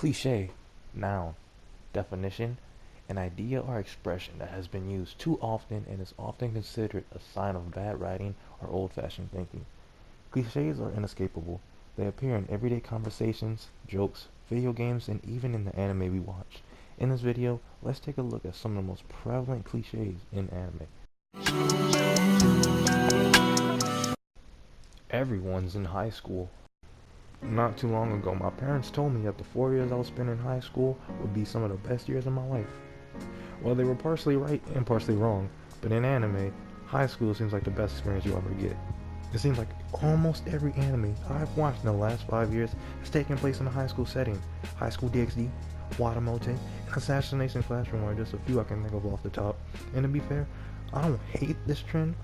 Cliché, noun, definition, an idea or expression that has been used too often and is often considered a sign of bad writing or old-fashioned thinking. Clichés are inescapable. They appear in everyday conversations, jokes, video games, and even in the anime we watch. In this video, let's take a look at some of the most prevalent clichés in anime. Everyone's in high school. Not too long ago, my parents told me that the 4 years I would spend in high school would be some of the best years of my life. Well, they were partially right and partially wrong, but in anime, high school seems like the best experience you'll ever get. It seems like almost every anime I've watched in the last 5 years has taken place in a high school setting. High School DxD, Watamote, and Assassination Classroom are just a few I can think of off the top. And to be fair, I don't hate this trend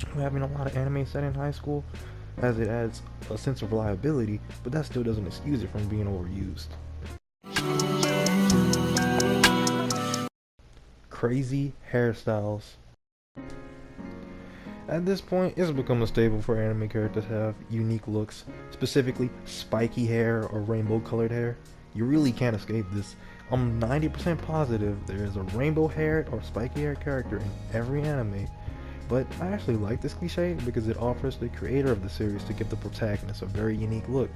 of having a lot of anime set in high school, as it adds a sense of reliability, but that still doesn't excuse it from being overused. Crazy hairstyles. At this point, it's become a staple for anime characters to have unique looks, specifically spiky hair or rainbow colored hair. You really can't escape this. I'm 90% positive there is a rainbow haired or spiky haired character in every anime. But I actually like this cliche because it offers the creator of the series to give the protagonist a very unique look,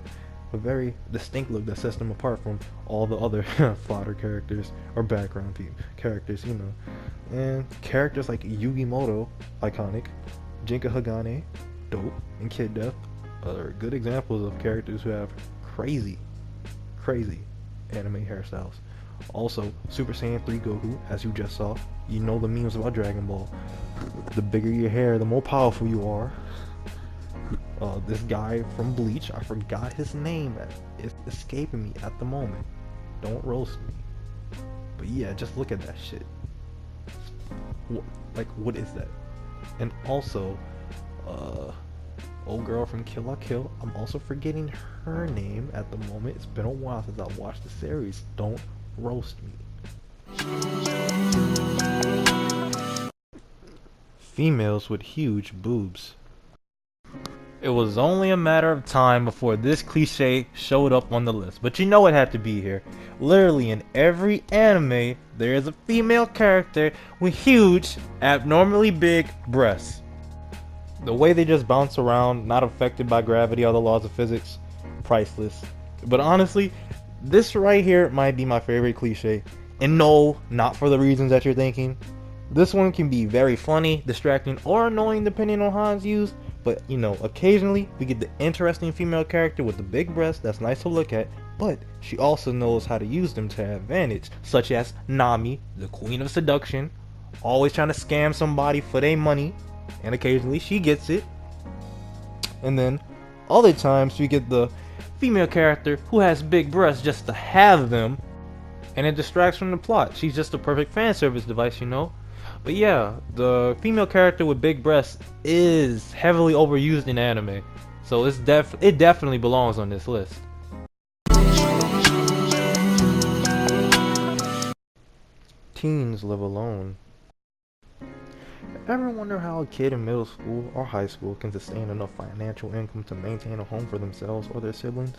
a very distinct look that sets them apart from all the other fodder characters or background characters, you know. And characters like Yugimoto, iconic, Jinka Hagane, dope, and Kid Death are good examples of characters who have crazy anime hairstyles. Also, Super Saiyan 3 Goku, as you just saw. You know the memes about Dragon Ball. The bigger your hair, the more powerful you are. This guy from Bleach, I forgot his name. It's escaping me at the moment. Don't roast me. But yeah, just look at that shit. What is that? And also, old girl from Kill la Kill. I'm also forgetting her name at the moment. It's been a while since I watched the series. Don't roast me. Females with huge boobs. It was only a matter of time before this cliche showed up on the list, but you know it had to be here. Literally in every anime, there is a female character with huge, abnormally big breasts. The way they just bounce around, not affected by gravity or the laws of physics, priceless. But honestly, this right here might be my favorite cliche. And no, not for the reasons that you're thinking. This one can be very funny, distracting, or annoying depending on how it's used. But, you know, occasionally we get the interesting female character with the big breasts that's nice to look at, but she also knows how to use them to her advantage, such as Nami, the queen of seduction, always trying to scam somebody for their money, and occasionally she gets it. And then other times we get the female character who has big breasts just to have them, and it distracts from the plot. She's just a perfect fan service device, you know. But yeah, the female character with big breasts is heavily overused in anime, so it definitely belongs on this list. Teens live alone. Ever wonder how a kid in middle school or high school can sustain enough financial income to maintain a home for themselves or their siblings?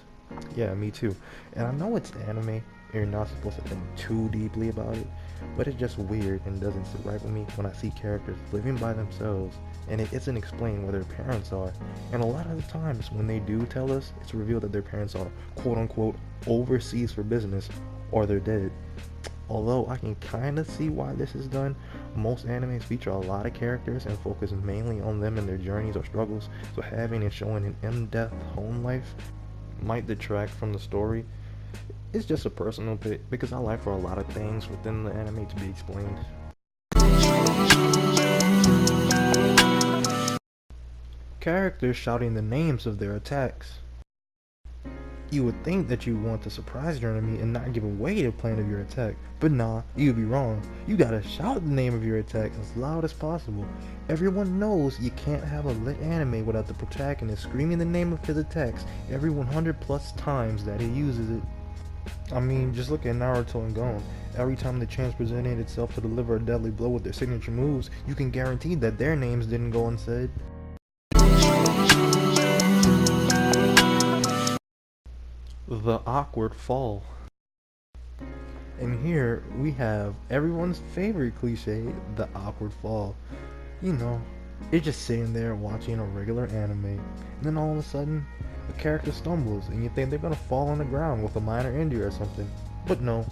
Yeah, me too. And I know it's anime, and you're not supposed to think too deeply about it, but it's just weird and doesn't sit right with me when I see characters living by themselves and it isn't explained where their parents are. And a lot of the times when they do tell us, it's revealed that their parents are quote-unquote overseas for business or they're dead. Although I can kind of see why this is done, most animes feature a lot of characters and focus mainly on them and their journeys or struggles, so having and showing an in-depth home life might detract from the story. It's just a personal pick because I like for a lot of things within the anime to be explained. Characters shouting the names of their attacks. You would think that you want to surprise your enemy and not give away the plan of your attack, but nah, you'd be wrong. You gotta shout the name of your attack as loud as possible. Everyone knows you can't have a lit anime without the protagonist screaming the name of his attacks every 100 plus times that he uses it. I mean, just look at Naruto and Gon. Every time the chance presented itself to deliver a deadly blow with their signature moves, you can guarantee that their names didn't go unsaid. The awkward fall. And here we have everyone's favorite cliche, the awkward fall. You know, you're just sitting there watching a regular anime, and then all of a sudden, a character stumbles, and you think they're gonna fall on the ground with a minor injury or something. But no,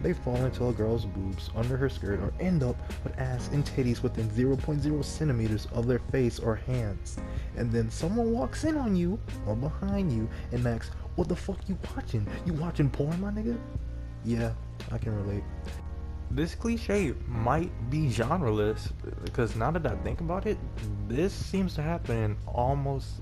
they fall into a girl's boobs under her skirt or end up with ass and titties within zero point 0.0 centimeters of their face or hands. And then someone walks in on you or behind you and asks, "What the fuck you watching? You watching porn, my nigga?" Yeah, I can relate. This cliche might be genreless because now that I think about it, this seems to happen in almost,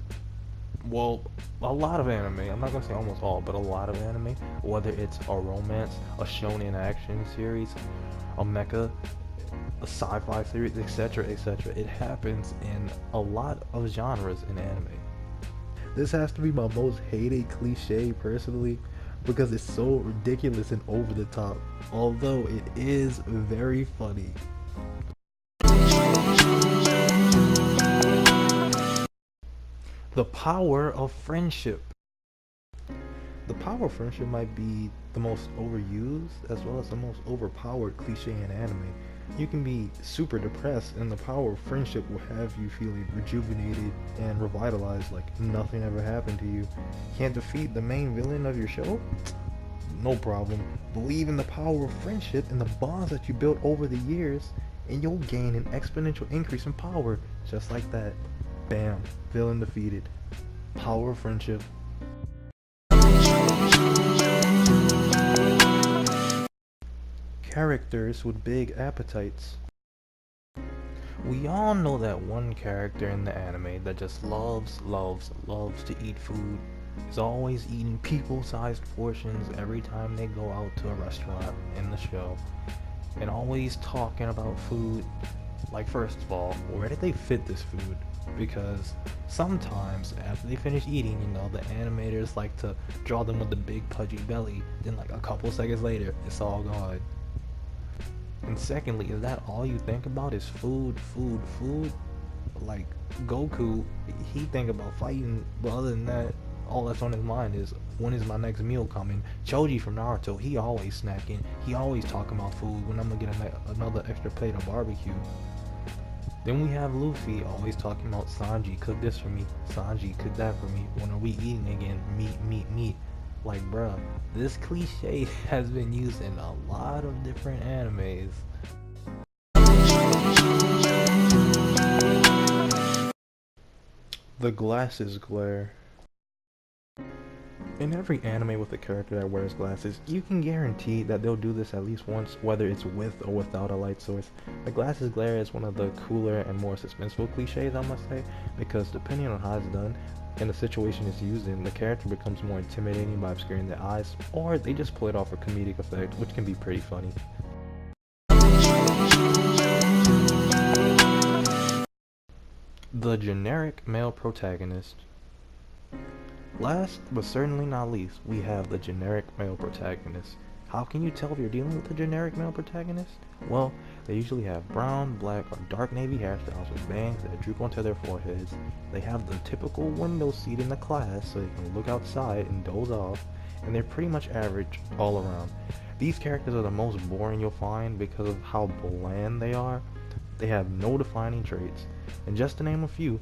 well, a lot of anime. I'm not gonna say almost all, but a lot of anime. Whether it's a romance, a shonen action series, a mecha, a sci-fi series, etc., etc. It happens in a lot of genres in anime. This has to be my most hated cliche personally because it's so ridiculous and over the top, although it is very funny. The power of friendship. The power of friendship might be the most overused as well as the most overpowered cliche in anime. You can be super depressed and the power of friendship will have you feeling rejuvenated and revitalized like nothing ever happened to you. Can't defeat the main villain of your show? No problem. Believe in the power of friendship and the bonds that you built over the years, and you'll gain an exponential increase in power just like that. Bam, villain defeated. Power of friendship. Characters with big appetites. We all know that one character in the anime that just loves to eat food. Is always eating people-sized portions every time they go out to a restaurant in the show. And always talking about food. Like, first of all, where did they fit this food? Because sometimes after they finish eating, you know, the animators like to draw them with the big pudgy belly. Then like a couple seconds later, it's all gone. And secondly, is that all you think about is food? Like Goku, he think about fighting, but other than that, all that's on his mind is when is my next meal coming. Choji from Naruto, he always snacking. He always talking about food. When I'm gonna get another extra plate of barbecue. Then we have Luffy always talking about Sanji, cook this for me. Sanji, cook that for me. When are we eating again? Meat. Like, bruh, this cliche has been used in a lot of different animes. The glasses glare. In every anime with a character that wears glasses, you can guarantee that they'll do this at least once, whether it's with or without a light source. The glasses glare is one of the cooler and more suspenseful cliches, I must say, because depending on how it's done and the situation it's used in, the character becomes more intimidating by obscuring their eyes, or they just pull it off for comedic effect, which can be pretty funny. The generic male protagonist. Last, but certainly not least, we have the generic male protagonist. How can you tell if you're dealing with a generic male protagonist? Well, they usually have brown, black, or dark navy hairstyles with bangs that droop onto their foreheads. They have the typical window seat in the class so they can look outside and doze off, and they're pretty much average all around. These characters are the most boring you'll find because of how bland they are. They have no defining traits. And just to name a few,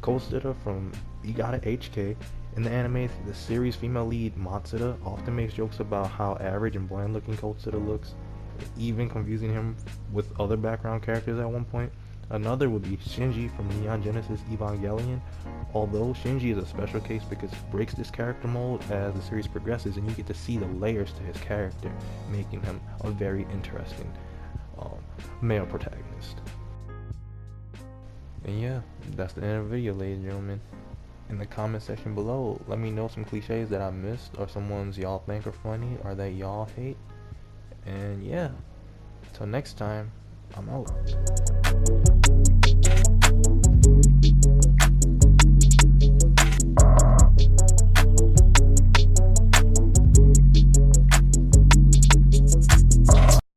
Kostida from Igata HK. In the anime, the series female lead Matsuda often makes jokes about how average and bland looking Kostida looks, even confusing him with other background characters at one point. Another would be Shinji from Neon Genesis Evangelion, although Shinji is a special case because he breaks this character mold as the series progresses and you get to see the layers to his character, making him a very interesting male protagonist. And yeah, that's the end of the video, ladies and gentlemen. In the comment section below, let me know some cliches that I missed or some ones y'all think are funny or that y'all hate. And yeah, until next time, I'm out.